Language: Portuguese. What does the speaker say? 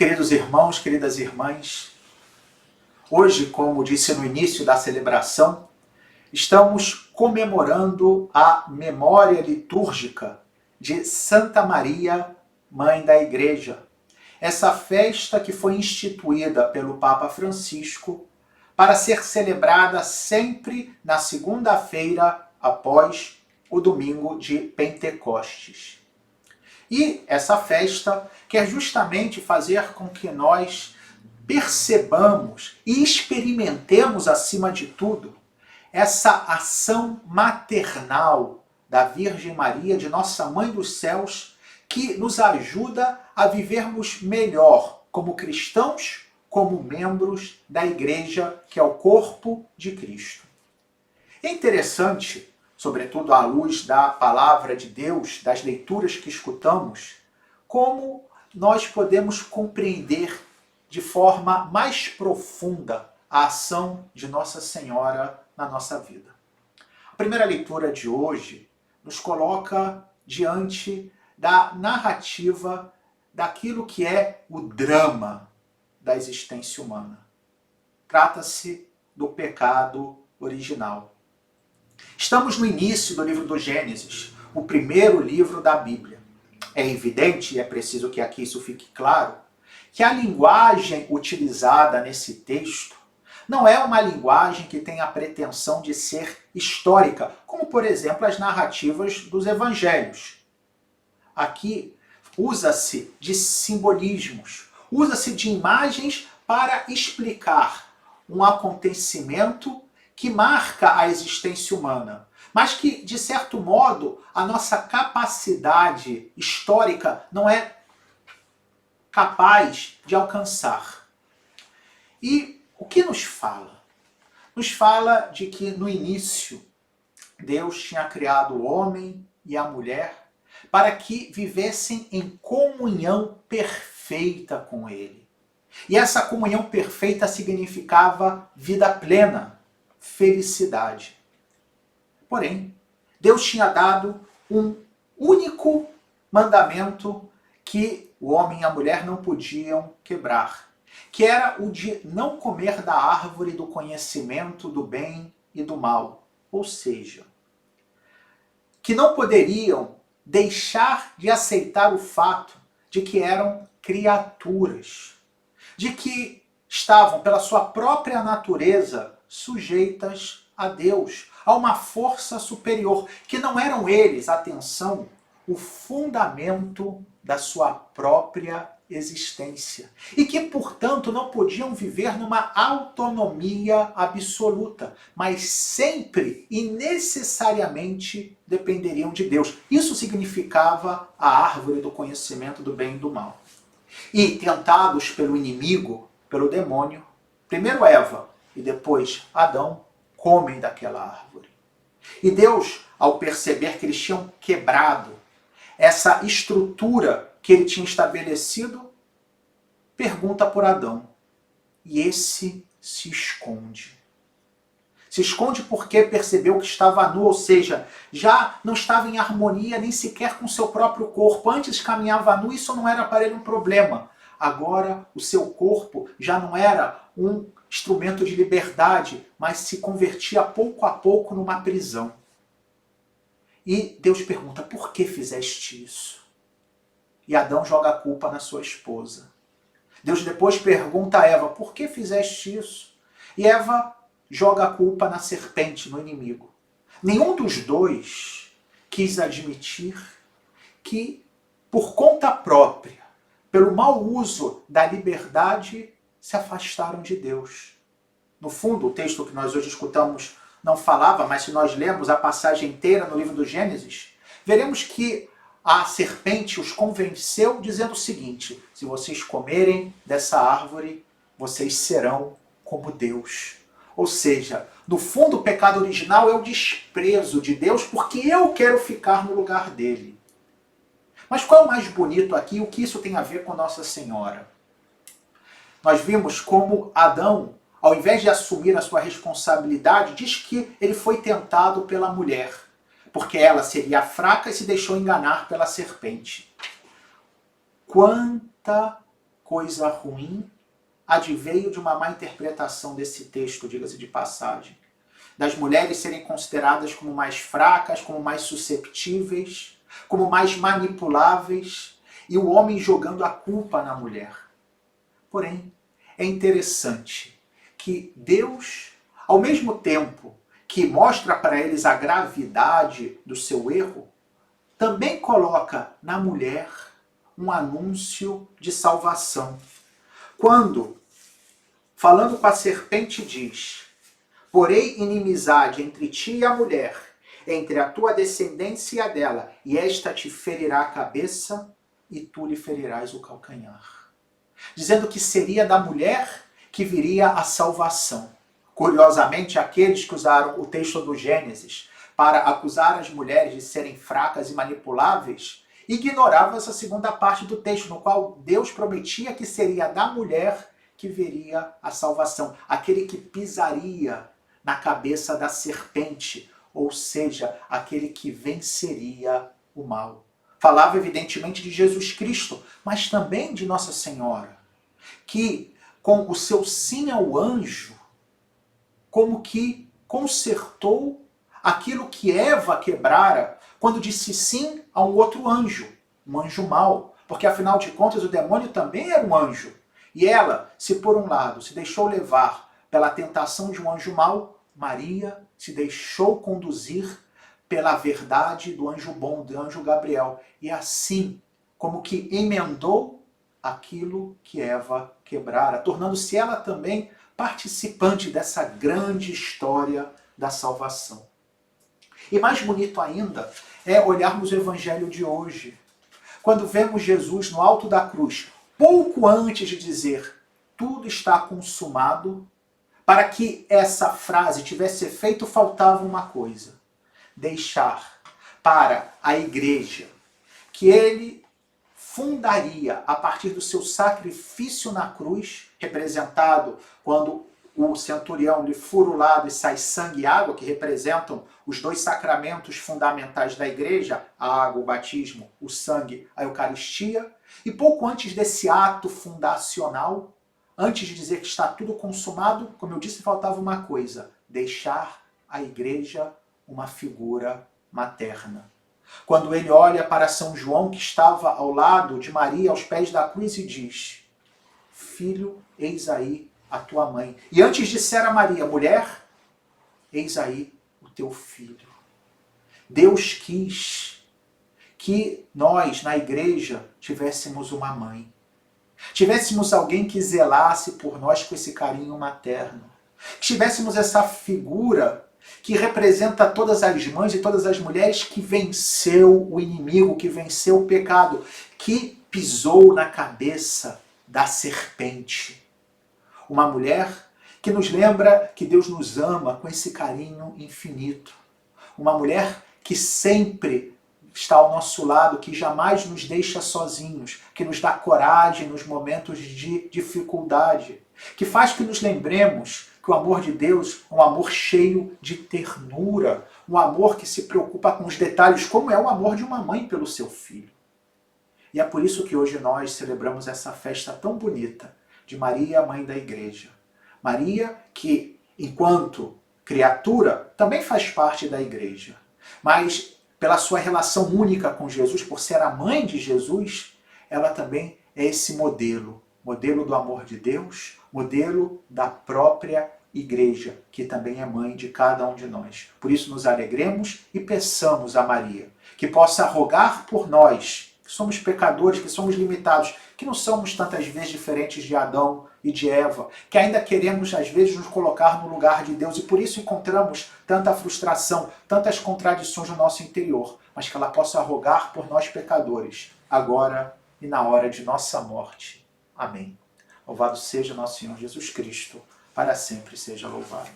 Queridos irmãos, queridas irmãs, hoje, como disse no início da celebração, estamos comemorando a memória litúrgica de Santa Maria, Mãe da Igreja. Essa festa que foi instituída pelo Papa Francisco para ser celebrada sempre na segunda-feira após o domingo de Pentecostes. E essa festa quer justamente fazer com que nós percebamos e experimentemos, acima de tudo, essa ação maternal da Virgem Maria, de Nossa Mãe dos Céus, que nos ajuda a vivermos melhor como cristãos, como membros da Igreja, que é o corpo de Cristo. É interessante, sobretudo à luz da palavra de Deus, das leituras que escutamos, como nós podemos compreender de forma mais profunda a ação de Nossa Senhora na nossa vida. A primeira leitura de hoje nos coloca diante da narrativa daquilo que é o drama da existência humana. Trata-se do pecado original. Estamos no início do livro do Gênesis, o primeiro livro da Bíblia. É evidente, e é preciso que aqui isso fique claro, que a linguagem utilizada nesse texto não é uma linguagem que tem a pretensão de ser histórica, como, por exemplo, as narrativas dos evangelhos. Aqui usa-se de simbolismos, usa-se de imagens para explicar um acontecimento que marca a existência humana, mas que, de certo modo, a nossa capacidade histórica não é capaz de alcançar. E o que nos fala? Nos fala de que, no início, Deus tinha criado o homem e a mulher para que vivessem em comunhão perfeita com Ele. E essa comunhão perfeita significava vida plena, felicidade. Porém, Deus tinha dado um único mandamento que o homem e a mulher não podiam quebrar, que era o de não comer da árvore do conhecimento do bem e do mal. Ou seja, que não poderiam deixar de aceitar o fato de que eram criaturas, de que estavam, pela sua própria natureza, sujeitas a Deus, a uma força superior, que não eram eles, atenção, o fundamento da sua própria existência. E que, portanto, não podiam viver numa autonomia absoluta, mas sempre e necessariamente dependeriam de Deus. Isso significava a árvore do conhecimento do bem e do mal. E, tentados pelo inimigo, pelo demônio, primeiro Eva e depois Adão, comem daquela árvore. E Deus, ao perceber que eles tinham quebrado essa estrutura que ele tinha estabelecido, pergunta por Adão. E esse se esconde. Se esconde porque percebeu que estava nu, ou seja, já não estava em harmonia nem sequer com seu próprio corpo. Antes caminhava nu, isso não era para ele um problema. Agora o seu corpo já não era um instrumento de liberdade, mas se convertia pouco a pouco numa prisão. E Deus pergunta, por que fizeste isso? E Adão joga a culpa na sua esposa. Deus depois pergunta a Eva, por que fizeste isso? E Eva joga a culpa na serpente, no inimigo. Nenhum dos dois quis admitir que, por conta própria, pelo mau uso da liberdade, se afastaram de Deus. No fundo, o texto que nós hoje escutamos não falava, mas se nós lermos a passagem inteira no livro do Gênesis, veremos que a serpente os convenceu dizendo o seguinte, se vocês comerem dessa árvore, vocês serão como Deus. Ou seja, no fundo o pecado original é o desprezo de Deus porque eu quero ficar no lugar dele. Mas qual é o mais bonito aqui? O que isso tem a ver com Nossa Senhora? Nós vimos como Adão, ao invés de assumir a sua responsabilidade, diz que ele foi tentado pela mulher, porque ela seria fraca e se deixou enganar pela serpente. Quanta coisa ruim adveio de uma má interpretação desse texto, diga-se de passagem. Das mulheres serem consideradas como mais fracas, como mais susceptíveis, como mais manipuláveis, e o homem jogando a culpa na mulher. Porém, é interessante que Deus, ao mesmo tempo que mostra para eles a gravidade do seu erro, também coloca na mulher um anúncio de salvação. Quando, falando com a serpente, diz: porém inimizade entre ti e a mulher, entre a tua descendência e a dela, e esta te ferirá a cabeça, e tu lhe ferirás o calcanhar. Dizendo que seria da mulher que viria a salvação. Curiosamente, aqueles que usaram o texto do Gênesis para acusar as mulheres de serem fracas e manipuláveis, ignoravam essa segunda parte do texto, no qual Deus prometia que seria da mulher que viria a salvação, aquele que pisaria na cabeça da serpente, ou seja, aquele que venceria o mal. Falava evidentemente de Jesus Cristo, mas também de Nossa Senhora, que com o seu sim ao anjo, como que consertou aquilo que Eva quebrara quando disse sim a um outro anjo, um anjo mau, porque afinal de contas o demônio também era um anjo. E ela, se por um lado se deixou levar pela tentação de um anjo mau, Maria se deixou conduzir pela verdade do anjo bom, do anjo Gabriel. E assim, como que emendou aquilo que Eva quebrara, tornando-se ela também participante dessa grande história da salvação. E mais bonito ainda é olharmos o evangelho de hoje, quando vemos Jesus no alto da cruz, pouco antes de dizer tudo está consumado, para que essa frase tivesse efeito, faltava uma coisa: deixar para a igreja que ele fundaria a partir do seu sacrifício na cruz, representado quando o centurião lhe fura o lado e sai sangue e água, que representam os dois sacramentos fundamentais da igreja, a água, o batismo, o sangue, a Eucaristia. E pouco antes desse ato fundacional, antes de dizer que está tudo consumado, como eu disse, faltava uma coisa: deixar à igreja uma figura materna. Quando ele olha para São João, que estava ao lado de Maria, aos pés da cruz, e diz: filho, eis aí a tua mãe. E antes disser a Maria: mulher, eis aí o teu filho. Deus quis que nós, na igreja, tivéssemos uma mãe. Tivéssemos alguém que zelasse por nós com esse carinho materno. Tivéssemos essa figura que representa todas as mães e todas as mulheres que venceu o inimigo, que venceu o pecado, que pisou na cabeça da serpente. Uma mulher que nos lembra que Deus nos ama com esse carinho infinito. Uma mulher que sempre está ao nosso lado, que jamais nos deixa sozinhos, que nos dá coragem nos momentos de dificuldade, que faz que nos lembremos que o amor de Deus é um amor cheio de ternura, um amor que se preocupa com os detalhes, como é o amor de uma mãe pelo seu filho. E é por isso que hoje nós celebramos essa festa tão bonita de Maria, mãe da igreja. Maria, que enquanto criatura também faz parte da igreja, mas pela sua relação única com Jesus, por ser a mãe de Jesus, ela também é esse modelo do amor de Deus, modelo da própria igreja, que também é mãe de cada um de nós. Por isso nos alegremos e peçamos a Maria que possa rogar por nós, que somos pecadores, que somos limitados, que não somos tantas vezes diferentes de Adão e de Eva, que ainda queremos às vezes nos colocar no lugar de Deus e por isso encontramos tanta frustração, tantas contradições no nosso interior, mas que ela possa rogar por nós pecadores, agora e na hora de nossa morte. Amém. Louvado seja nosso Senhor Jesus Cristo, para sempre seja louvado.